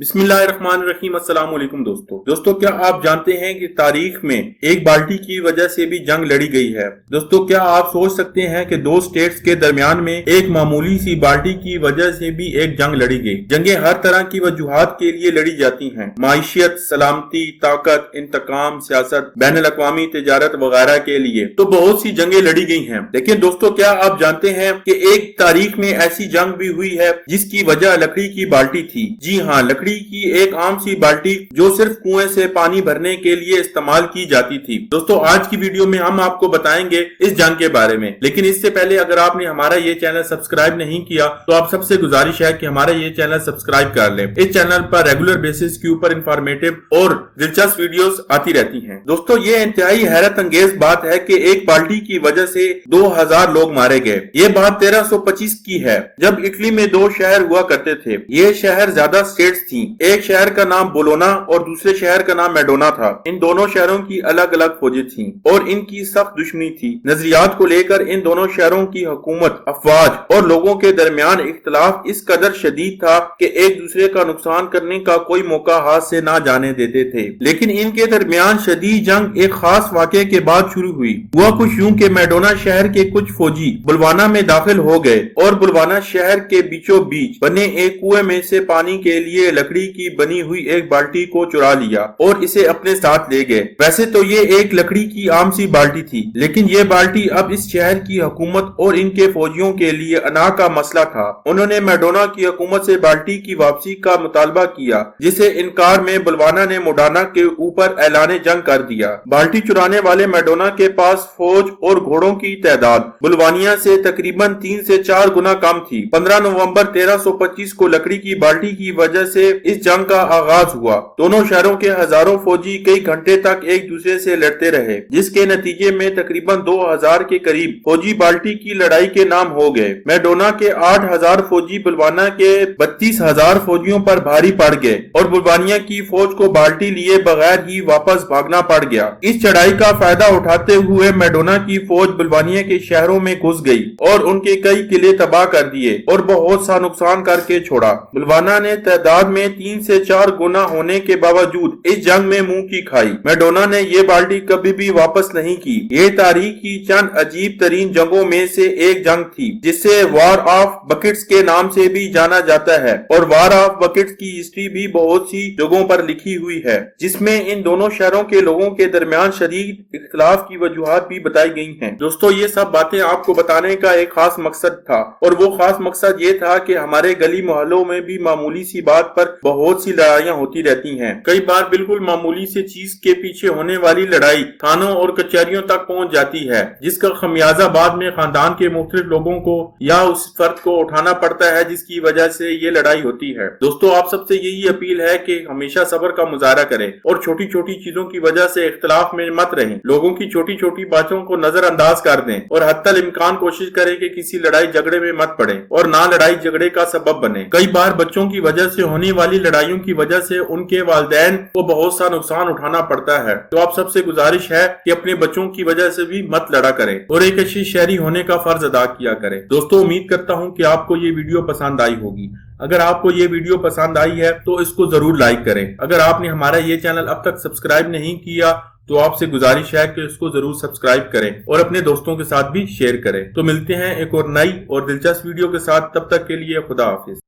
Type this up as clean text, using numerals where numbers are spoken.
बिस्मिल्लाहिर्रहमानिर्रहीम। अस्सलाम वालेकुम दोस्तों, क्या आप जानते हैं कि तारीख में एक बाल्टी की वजह से भी जंग लड़ी गई है। दोस्तों, क्या आप सोच सकते हैं कि दो स्टेट्स के दरमियान में एक मामूली सी बाल्टी की वजह से भी एक जंग लड़ी गई। जंगें हर तरह की वजूहात के लिए लड़ी जाती हैं, माइशियत, सलामती, ताकत, इंतकाम, सियासत, बैनुल अक़वामी तिजारत वगैरह के लिए तो बहुत सी जंगें लड़ी गई हैं। लेकिन दोस्तों, क्या आप जानते हैं कि एक तारीख में ऐसी जंग भी हुई है जिसकी वजह लकड़ी की बाल्टी थी। जी हाँ, लकड़ी की एक आम सी बाल्टी जो सिर्फ कुएं से पानी भरने के लिए इस्तेमाल की जाती थी। दोस्तों, आज की वीडियो में हम आपको बताएंगे इस जंग के बारे में। लेकिन इससे पहले अगर आपने हमारा ये चैनल सब्सक्राइब नहीं किया तो आप सबसे गुजारिश है कि हमारा ये चैनल सब्सक्राइब कर लें। इस चैनल पर रेगुलर बेसिस के ऊपर इंफॉर्मेटिव और दिलचस्प वीडियोस आती रहती हैं। दोस्तों, ये इंतहाई हैरत अंगेज बात है कि एक बाल्टी की वजह से 2000 लोग मारे गए। ये बात 1325 की है, जब इटली में दो शहर हुआ करते थे। ये शहर ज्यादा स्टेट्स थी। एक शहर का नाम बोलोना और दूसरे शहर का नाम मेडोना था। इन दोनों शहरों की अलग अलग फौजें थीं और इनकी सख्त दुश्मनी थी। नजरियात को लेकर इन दोनों शहरों की हुकूमत, अफवाज और लोगों के दरमियान इख्तलाफ इस कदर शदीद था कि एक दूसरे का नुकसान करने का कोई मौका हाथ से ना जाने देते थे। लेकिन इनके दरमियान शदीद जंग एक खास वाक़े के बाद शुरू हुई। हुआ कुछ यूं कि मेडोना शहर के कुछ फौजी बुलवाना में दाखिल हो गए और बुलवाना शहर के बीचों बीच बने एक कुएं में से पानी के लिए लकड़ी की बनी हुई एक बाल्टी को चुरा लिया और इसे अपने साथ ले गए। वैसे तो ये एक लकड़ी की आम सी बाल्टी थी, लेकिन ये बाल्टी अब इस शहर की हुकूमत और इनके फौजियों के लिए अना का मसला था। उन्होंने मेडोना की हुकूमत से बाल्टी की वापसी का मुतालबा किया, जिसे इनकार में बुलवाना ने मोडाना के ऊपर ऐलान जंग कर दिया। बाल्टी चुराने वाले मेडोना के पास फौज और घोड़ों की तादाद बुलवानिया से तकरीबन 3 से 4 गुना कम थी। 15 नवंबर 1325 को लकड़ी की बाल्टी की वजह से इस जंग का आगाज हुआ। दोनों शहरों के हजारों फौजी कई घंटे तक एक दूसरे से लड़ते रहे, जिसके नतीजे में तकरीबन 2000 के करीब फौजी बाल्टी की लड़ाई के नाम हो गए। मेडोना के 8000 फौजी बुलवाना के 32000 फौजियों पर भारी पड़ गए और बुलवानिया की फौज को बाल्टी लिए बगैर ही वापस भागना पड़ गया। इस चढ़ाई का फायदा उठाते हुए मेडोना की फौज बुलवानिया के शहरों में घुस गई और उनके कई किले तबाह कर दिए और बहुत सा नुकसान करके छोड़ा। बुलवाना ने तादाद में 3 से 4 गुना होने के बावजूद इस जंग में मुंह की खाई। मेडोना ने ये बाल्टी कभी भी वापस नहीं की। ये तारीख की चंद अजीब तरीन जंगों में से एक जंग थी, जिसे वॉर ऑफ बकेट्स के नाम से भी जाना जाता है और वॉर ऑफ बकेट्स की हिस्ट्री भी बहुत सी जगहों पर लिखी हुई है, जिसमें इन दोनों शहरों के लोगों के दरमियान शदीद इख्तिलाफ की वजूहात भी बताई गई हैं। दोस्तों, ये सब बातें आपको बताने का एक खास मकसद था और वो खास मकसद ये था कि हमारे गली मोहल्लों में भी मामूली सी बात पर बहुत सी लड़ाइयाँ होती रहती हैं। कई बार बिल्कुल मामूली से चीज के पीछे होने वाली लड़ाई थानों और कचहरियों तक पहुंच जाती है, जिसका खमियाजा बाद में खानदान के मुख्तलिफ लोगों को या उस फर्द को उठाना पड़ता है जिसकी वजह से ये लड़ाई होती है। दोस्तों, आप सबसे यही अपील है कि हमेशा सब्र का मुजाहरा करें और छोटी छोटी चीजों की वजह से इख्तिलाफ में मत रहें। लोगों की छोटी छोटी बातों को नजरअंदाज कर दें और हत्तल इम्कान कोशिश करें कि किसी लड़ाई झगड़े में मत पड़े और ना लड़ाई झगड़े का सबब बने। कई बार बच्चों की वजह से होने वाली लड़ाइयों की वजह से उनके वालिदैन को बहुत सा नुकसान उठाना पड़ता है। तो आप सबसे गुजारिश है कि अपने बच्चों की वजह से भी मत लड़ा करें और एक अच्छी शहरी होने का फर्ज अदा किया करें। दोस्तों, उम्मीद करता हूं कि आपको ये वीडियो पसंद आई होगी। अगर आपको ये वीडियो पसंद आई है तो इसको जरूर लाइक करें। अगर आपने हमारा ये चैनल अब तक सब्सक्राइब नहीं किया तो आपसे गुजारिश है कि इसको जरूर सब्सक्राइब करें और अपने दोस्तों के साथ भी शेयर करें। तो मिलते हैं एक और नई और दिलचस्प वीडियो के साथ, तब तक के लिए खुदा हाफिज।